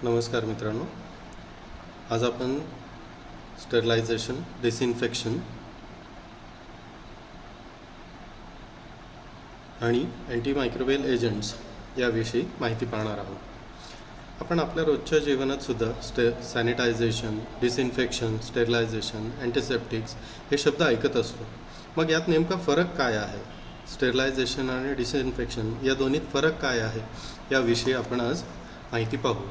नमस्कार मित्रांनो, आज आपण स्टरलायझेशन, डिसइन्फेक्शन आणि अँटीमायक्रोबियल एजंट्स याविषयी माहिती पाहणार आहोत। आपण आपल्या रोजच्या जीवनात सुद्धा सॅनिटायझेशन, डिसइन्फेक्शन, स्टेरिलायझेशन, अँटीसेप्टिक्स हे शब्द ऐकत असतो। मग यात नेमका फरक काय आहे? स्टेरिलायझेशन आणि डिसइन्फेक्शन या दोन्हीत फरक काय आहे याविषयी आपण आज माहिती पाहू।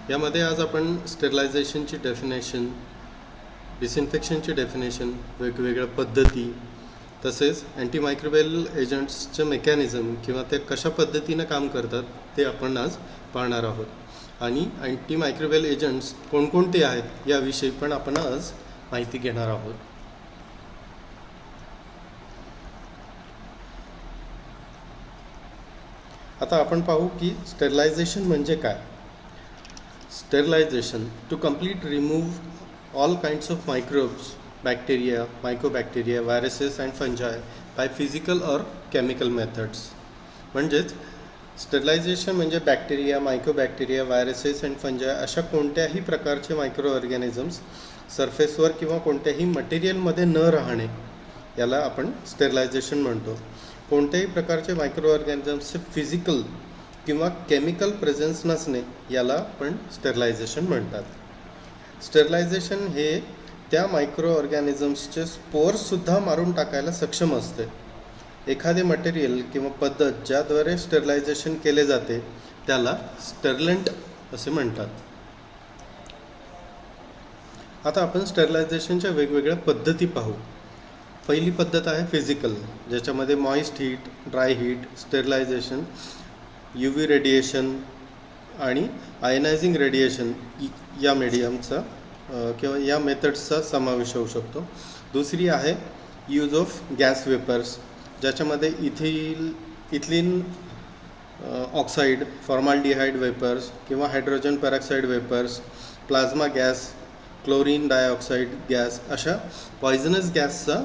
यामध्ये आज आपण स्टेरिलायझेशनची डेफिनेशन, डिसइन्फेक्शनची डेफिनेशन, वेगवेगळ्या पद्धती, तसेच अँटीमायक्रोबियल एजंट्सचे मेकॅनिझम किंवा ते कशा पद्धतीने काम करतात ते आपण आज पाहणार आहोत। आणि अँटीमायक्रोबियल एजंट्स कोणकोणते आहेत याविषयी पण आपण आज माहिती घेणार आहोत। आता आपण पाहू की स्टेरिलायझेशन म्हणजे काय। Sterilization, to complete remove all kinds of microbes, bacteria, mycobacteria, viruses and fungi by physical or chemical methods. म्हणजेच स्टेरिलायझेशन म्हणजे बॅक्टेरिया, मायकोबॅक्टेरिया, व्हायरसेस अँड फंजाय अशा कोणत्याही प्रकारचे मायक्रो ऑर्गॅनिझम्स सरफेसवर किंवा कोणत्याही मटेरियलमध्ये न राहणे याला आपण स्टेरिलायझेशन म्हणतो। कोणत्याही प्रकारचे मायक्रो ऑर्गॅनिझम्सचे फिजिकल किंवा केमिकल प्रेझेन्स नसणे याला आपण स्टेरिलायझेशन म्हणतात। स्टेरिलायझेशन हे त्या मायक्रो ऑर्गॅनिझम्सचे स्पोर्ससुद्धा मारून टाकायला सक्षम असते। एखादे मटेरियल किंवा पद्धत ज्याद्वारे स्टेरिलायझेशन केले जाते त्याला स्टेरिलंट असे म्हणतात। आता आपण स्टेरिलायझेशनच्या वेगवेगळ्या पद्धती पाहू। पहिली पद्धत आहे फिजिकल, ज्याच्यामध्ये moist heat, dry heat, sterilization, UV radiation आणि आयनायझिंग रेडिएशन या मीडियमचा किंवा या मेथड्सचा समावेश होऊ शकतो। दुसरी आहे यूज ऑफ गॅस वेपर्स, ज्याच्यामध्ये इथिलीन ऑक्साईड, फॉर्माल्डिहाइड वेपर्स किंवा hydrogen peroxide vapours, plasma gas, chlorine dioxide gas अशा पॉयझनस गॅसचा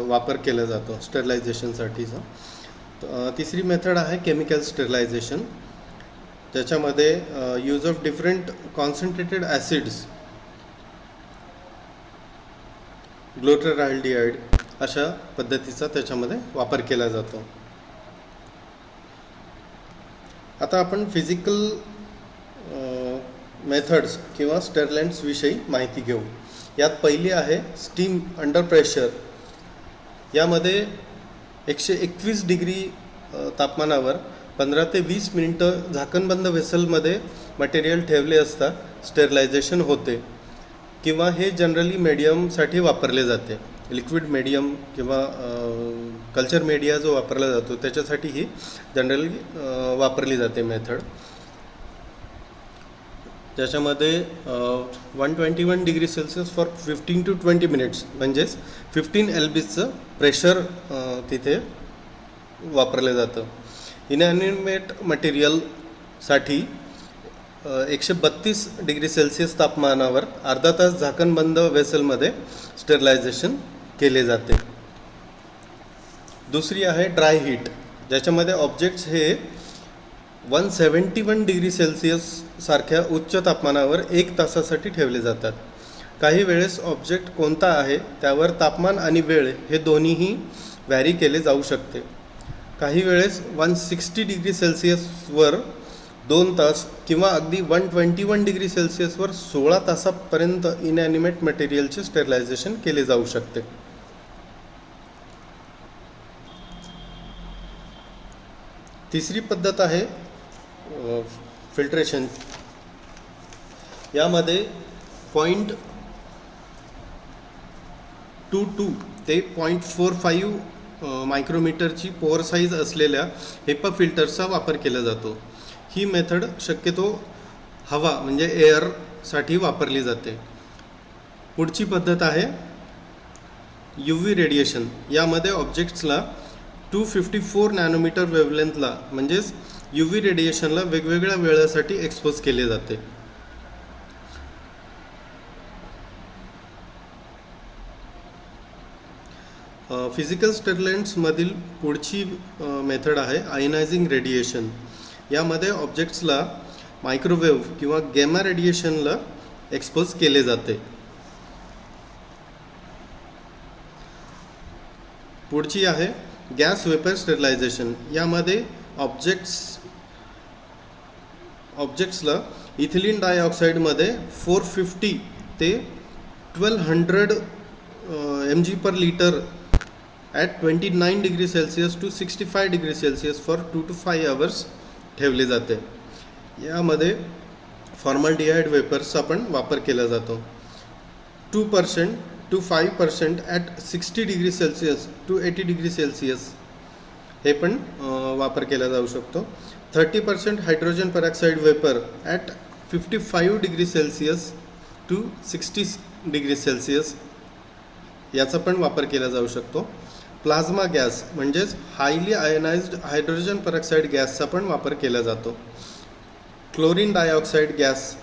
वापर केला जातो स्टेरिलायझेशनसाठीचा। तिसरी मेथड आहे केमिकल स्टेरिलायझेशन, ज्याच्यामध्ये use of different concentrated acids, glutaraldehyde अशा पद्धतीचा त्याच्यामध्ये वापर केला जातो। आता आपण फिजिकल मेथड्स किंवा स्टेरिलंट्स विषयी माहिती घेऊ। यात पहिली आहे स्टीम अंडर प्रेशर। यामध्ये 121 डिग्री तापमानावर 15 ते 20 मिनिटं झाकणबंद वेसलमध्ये मटेरियल ठेवले असता स्टेरिलायझेशन होते, किंवा हे जनरली मीडियमसाठी वापरले जाते। लिक्विड मीडियम किंवा कल्चर मीडिया जो वापरला जातो त्याच्यासाठी ही जनरली वापरली जाते मेथड, ज्याच्यामध्ये 121 degree Celsius for 15 to 20 minutes म्हणजेच 15 LBचं प्रेशर तिथे वापरलं जातं। इनॅनिमेट मटेरियलसाठी 132 डिग्री सेल्सिअस तापमानावर अर्धा तास झाकणबंद वेसलमध्ये स्टेरिलायझेशन केले जाते। दुसरी आहे ड्राय हीट, ज्याच्यामध्ये ऑब्जेक्ट्स हे 171 डिग्री सेल्सिअस सारख्या उच्च तापमानावर 1 तासासाठी ठेवले जातात। काही वेळेस ऑब्जेक्ट कोणता आहे त्यावर तापमान आणि वेळ हे दोन्हीही व्हॅरी केले जाऊ शकते। काही वेळेस 160 डिग्री सेल्सिअसवर 2 तास किंवा अगदी 121 डिग्री सेल्सिअसवर 16 तासापर्यंत इनॅनिमेट मटेरियलचे स्टेरिलायझेशन केले जाऊ शकते। तिसरी पद्धत आहे फिल्ट्रेशन। यामध्ये 0.22 ते 0.45 मायक्रोमीटरची पोअर साईज असलेल्या हेपा फिल्टर्सचा वापर केला जातो। ही मेथड शक्यतो हवा म्हणजे एअरसाठी वापरली जाते। पुढची पद्धत आहे UV रेडिएशन। यामध्ये ऑब्जेक्ट्सला 254 नॅनोमीटर वेव्हलेंथला म्हणजेच UV रेडिएशनला वेगवेगळ्या वेळासाठी एक्सपोज केले जाते। फिजिकल स्टेरिलंट्समधील पुढची मेथड आहे आयनायझिंग रेडिएशन। यामध्ये ऑब्जेक्ट्सला मायक्रोवेव्ह किंवा गॅमा रेडिएशनला एक्सपोज केले जाते. पुढची आहे गॅस वेपर स्टरलायझेशन. यामध्ये ऑब्जेक्ट्सला इथिलीन डायऑक्साईडमध्ये 450 ते 1200 mg/L at 29 degree Celsius to 65 degree Celsius for 2 to 5 hours ठेवले जाते. यामध्ये फॉर्मल्डिहाइड वेपर्सचा पण वापर केला जातो. 2% to 5% at 60 degree Celsius to 80 degree Celsius हे पण वापर केला जाऊ शकतो. 30% hydrogen peroxide vapour at 55 degree Celsius to 60 degree Celsius याचा पण वापर केला जाऊ शकतो. प्लाझ्मा गॅस म्हणजेच हायली आयनाइज्ड हायड्रोजन पेरॉक्साईड गॅसचा पण वापर केला जातो. क्लोरीन डायऑक्साईड गॅस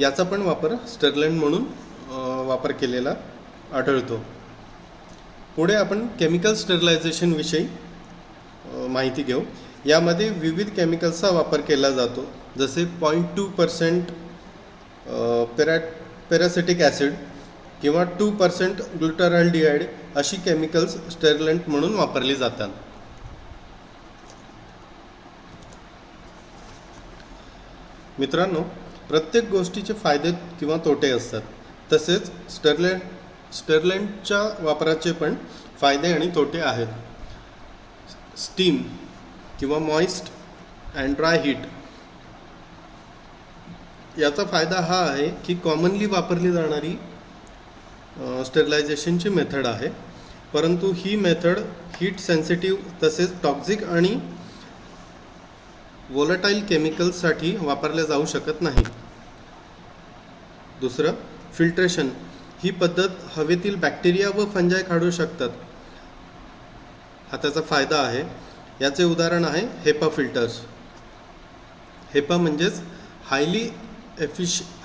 याचा पण वापर स्टरलँट म्हणून वापर केलेला आढळतो. पुढे आपण केमिकल स्टरलायझेशन विषयी माहिती घेऊ. यामध्ये विविध केमिकल्सचा वापर केला जातो, जसे 0.2% पॅरासिटिक ॲसिड किंवा 2% ग्लुटाराल्डिहाइड अशी केमिकल्स स्टरलँट म्हणून वापरली जातात. मित्रांनो, प्रत्येक गोष्टीचे फायदे किंवा तोटे असतात. तसेच स्टरलँटच्या वापराचे पण फायदे आणि तोटे आहेत. स्टीम किंवा मॉइस्ट अँड ड्राय हीट याचा फायदा हा आहे की कॉमनली वापरली जाणारी स्टरलायझेशनची मेथड आहे, परंतु ही मेथड हीट सेन्सिटिव्ह तसेच टॉक्सिक आणि वोलाटाईल केमिकल्ससाठी वापरल्या जाऊ शकत नाही. दुसरं, फिल्ट्रेशन. ही पद्धत हवेतील बॅक्टेरिया व फंजाय काढू शकतात, हा त्याचा फायदा आहे. याचे उदाहरण आहे हेपा फिल्टर्स. हेपा म्हणजेच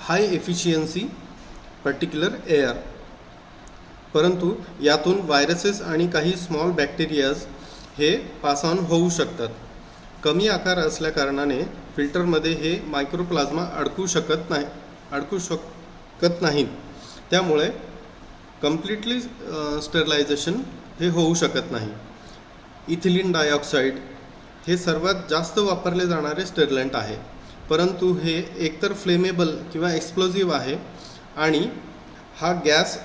हाय एफिशियन्सी पर्टिक्युलर एअर. परंतु यातून व्हायरसेस आणि काही स्मॉल बॅक्टेरियाज हे पास ऑन होऊ शकतात. कमी आकार असल्याकारणाने फिल्टरमध्ये हे मायक्रोप्लाझ्मा अडकू शकत नाहीत. त्यामुळे कम्प्लिटली स्टरलायझेशन हे होऊ शकत नाही. इथिलीन डायऑक्साईड हे सर्वात जास्त वापरले जाणारे स्टरलँट आहे, परंतु हे एकतर फ्लेमेबल किंवा एक्सप्लोजिव्ह आहे आणि हा गॅस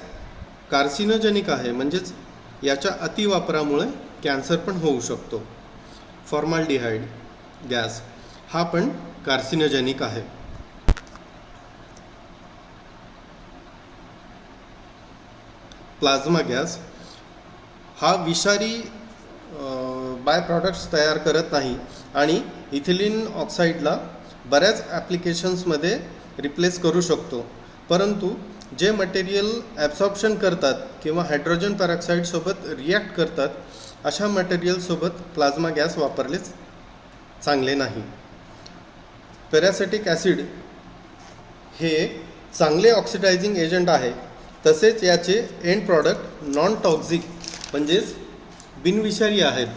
कार्सिनोजेनिक आहे, म्हणजेच याच्या अतिवापरामुळे कॅन्सर पण होऊ शकतो. फॉर्माल्डिहाइड गॅस हा पण कार्सिनोजेनिक आहे. प्लाझ्मा गॅस हा विषारी बाय प्रॉडक्ट्स तयार करत नाही आणि इथिलीन ऑक्साईडला बऱ्याच ॲप्लिकेशन्समध्ये रिप्लेस करू शकतो. परंतु जे मटेरियल ॲब्सॉर्प्शन करतात किंवा हायड्रोजन पेरॉक्साईडसोबत रिॲक्ट करतात अशा मटेरियलसोबत प्लाझ्मा गॅस वापरलेच चांगले नाही. पॅरासिटिक ॲसिड हे चांगले ऑक्सिडायझिंग एजंट आहे, तसेच याचे एंड प्रॉडक्ट नॉन टॉक्सिक म्हणजेच बिनविषारी आहेत.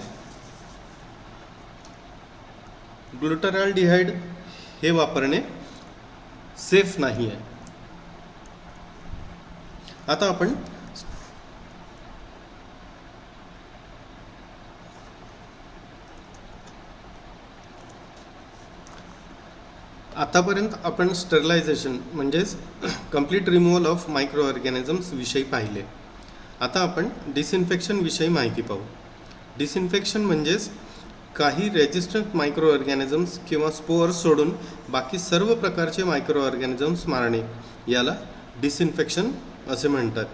ग्लुटाराल्डिहाइड हे वापरणे सेफ नाही आहे. आता आपण आतापर्यंत आपण स्टरलायझेशन म्हणजेच complete removal of micro organisms विषयी पाहिले. आता आपण डिसइन्फेक्शन विषयी माहिती पाहू. डिसइन्फेक्शन म्हणजेच काही रेजिस्टंट मायक्रो ऑर्गॅनिझम्स किंवा स्पोअर्स सोडून बाकी सर्व प्रकारचे मायक्रो ऑर्गॅनिझम्स मारणे याला डिसइन्फेक्शन असे म्हणतात.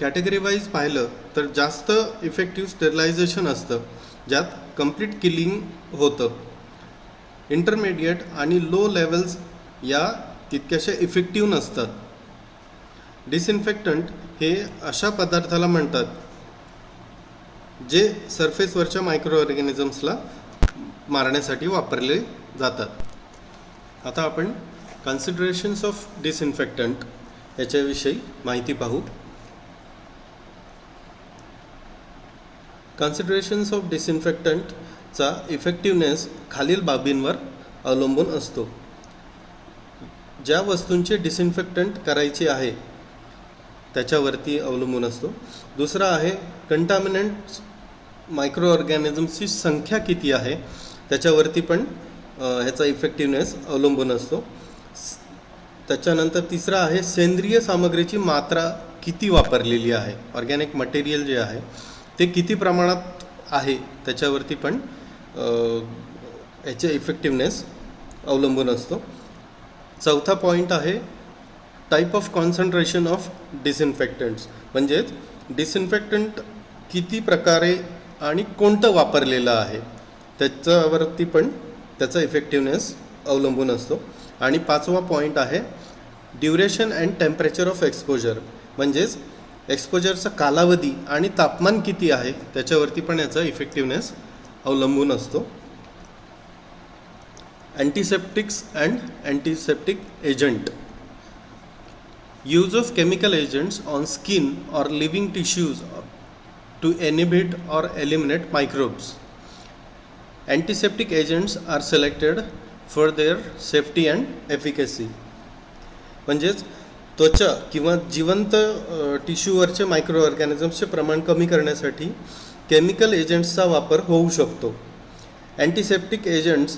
कॅटेगरी वाईज पाहिलं तर जास्त इफेक्टिव्ह स्टरलायझेशन असतं, ज्यात कंप्लीट किलिंग होतं. इंटरमिडिएट आणि लो लेवल्स या तितक्याशा इफेक्टिव्ह नसतात. डिसइन्फेक्टंट हे अशा पदार्थाला म्हणतात जे सरफेसवरच्या मायक्रो ऑर्गॅनिझम्सला मारण्यासाठी वापरले जातात. आता आपण कन्सिडरेशन्स ऑफ डिसइन्फेक्टंट याच्याविषयी माहिती पाहू. Considerations of disinfectant चा इफेक्टिव्हनेस खालील बाबींवर अवलंबून असतो. ज्या वस्तूंचे डिसइन्फेक्टंट करायचे आहे त्याच्यावरती अवलंबून असतो. दुसरा आहे कंटामिनंट मायक्रो ऑर्गॅनिझम्सची संख्या किती आहे त्याच्यावरती पण ह्याचा इफेक्टिव्हनेस अवलंबून असतो. त्याच्यानंतर तिसरा आहे सेंद्रिय सामग्रीची मात्रा किती वापरलेली आहे. ऑर्गॅनिक मटेरियल जे आहे ते किती प्रमाणात आहे त्याच्यावरती पण ह्याचे इफेक्टिव्हनेस अवलंबून असतो. चौथा पॉईंट आहे टाईप ऑफ कॉन्सन्ट्रेशन ऑफ डिसइन्फेक्टंट्स, म्हणजेच डिसइन्फेक्टंट किती प्रकारे आणि कोणतं वापरलेलं आहे त्याच्यावरती पण त्याचा इफेक्टिव्हनेस अवलंबून असतो. आणि पाचवा पॉईंट आहे duration and temperature of exposure, म्हणजेच एक्सपोजरचा कालावधी आणि तापमान किती आहे त्याच्यावरती पण याचा इफेक्टिव्हनेस अवलंबून असतो. Antiseptics and antiseptic agent. Use of chemical agents on skin और living tissues to inhibit or eliminate microbes. Antiseptic agents are selected for their safety and efficacy. म्हणजेच त्वचा किंवा जिवंत टिश्यूवरचे मायक्रो ऑर्गॅनिझम्सचे प्रमाण कमी करण्यासाठी केमिकल एजंट्सचा वापर होऊ शकतो. अँटीसेप्टिक एजंट्सची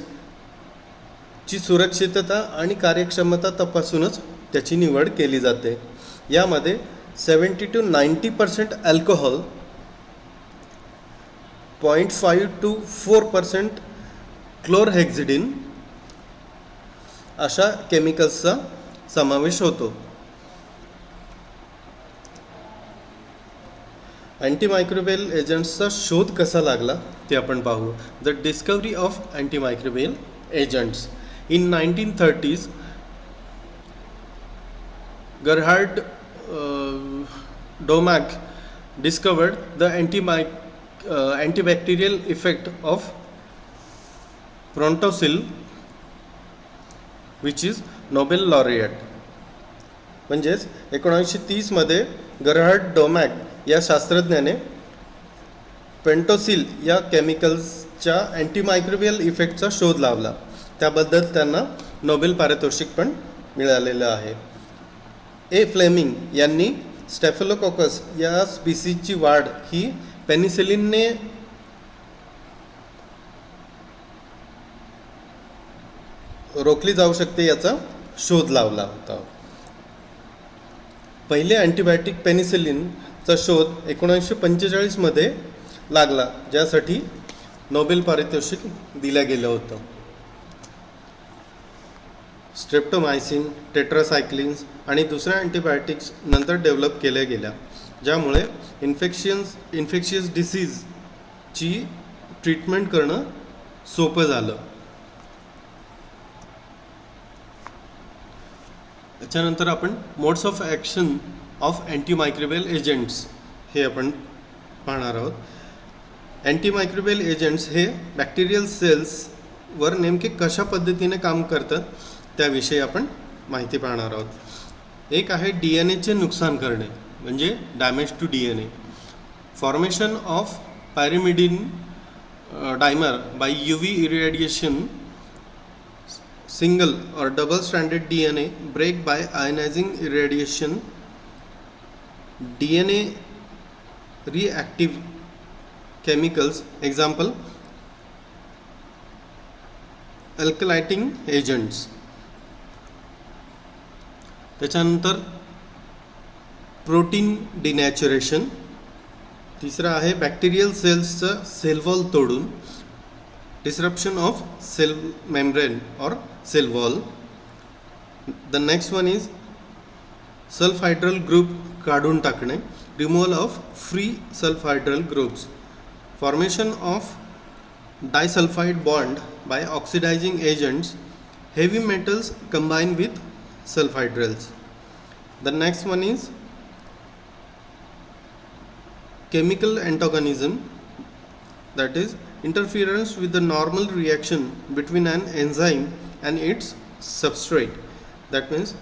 सुरक्षितता आणि कार्यक्षमता तपासूनच त्याची निवड केली जाते. यामध्ये 70 to 90% अल्कोहोल, 0.5 to 4% क्लोरहेक्झिडिन अशा केमिकल्सचा समावेश होतो. अँटीमायक्रोबियल एजंट्सचा शोध कसा लागला ते आपण पाहू. The discovery of antimicrobial agents. In 1930s Gerhard Domark discovered the antibacterial effect of Prontocil, which is Nobel laureate. म्हणजेच 1930 मध्ये गरहार्ड डोमॅक या शास्त्रज्ञाने पेंटोसिल या केमिकल्सच्या अँटीमायक्रोबियल इफेक्टचा शोध लावला. त्याबद्दल त्यांना नोबेल पारितोषिक पण मिळालेलं आहे. ए फ्लेमिंग यांनी स्टेफिलोकोकस या स्पीसीजची वाढ ही पेनिसिलिनने रोखली जाऊ शकते याचा शोध लावला होता. पहिले अँटीबायोटिक पेनिसिलिनचा शोध 1945 मध्ये लागला, ज्यासाठी नोबेल पारितोषिक दिलं गेलं होतं. स्ट्रेप्टोमायसिन, टेट्रासायक्लिन्स आणि दुसऱ्या अँटीबायोटिक्स नंतर डेव्हलप केल्या गेल्या, ज्यामुळे इन्फेक्शियस डिसीजची ट्रीटमेंट करणं सोपं झालं. त्याच्यानंतर आपण modes of action of antimicrobial agents हे आपण पाहणार आहोत. अँटीमायक्रोबियल एजंट्स हे बॅक्टेरियल सेल्सवर नेमके कशा पद्धतीने काम करतात त्याविषयी आपण माहिती पाहणार आहोत. एक आहे DNA चे नुकसान करणे, म्हणजे damage to DNA. Formation of pyrimidine dimer by UV irradiation, single or double stranded DNA break by ionizing irradiation, DNA reactive chemicals, example alkylating agents. त्याच्यानंतर प्रोटीन डिनॅचरेशन. तिसरा आहे बॅक्टेरियल सेल्सचं सेल वॉल तोडून, disruption of cell membrane और cell wall. The next one is sulphydryl group काढून टाकणे, removal of free sulphydryl groups. Formation of disulphide bond by oxidizing agents, heavy metals combine with sulfhydryls. The next one is chemical antagonism, that is interference with the normal reaction between an enzyme and its substrate. That means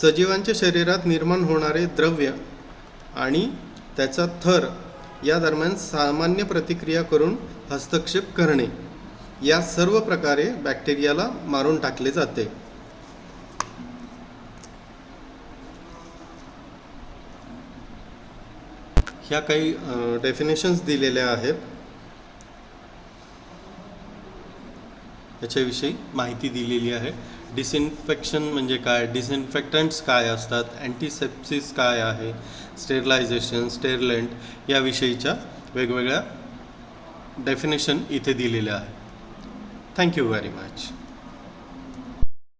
सजीवांच्या शरीरात निर्माण होणारे द्रव्य आणि त्याचा थर या दरम्यान सामान्य प्रतिक्रिया करून हस्तक्षेप करणे, या सर्व प्रकारे बॅक्टेरियाला मारून टाकले जाते. ह्या काही डेफिनेशन्स दिलेल्या आहेत, याच्याविषयी माहिती दिलेली आहे. डिसइन्फेक्शन म्हणजे काय, डिसइन्फेक्टंट्स काय असतात, अँटीसेप्सिस काय आहे, स्टेरिलायझेशन, स्टेरिलेंट याविषयीच्या वेगवेगळ्या डेफिनेशन इथे दिलेल्या आहेत. Thank you very much.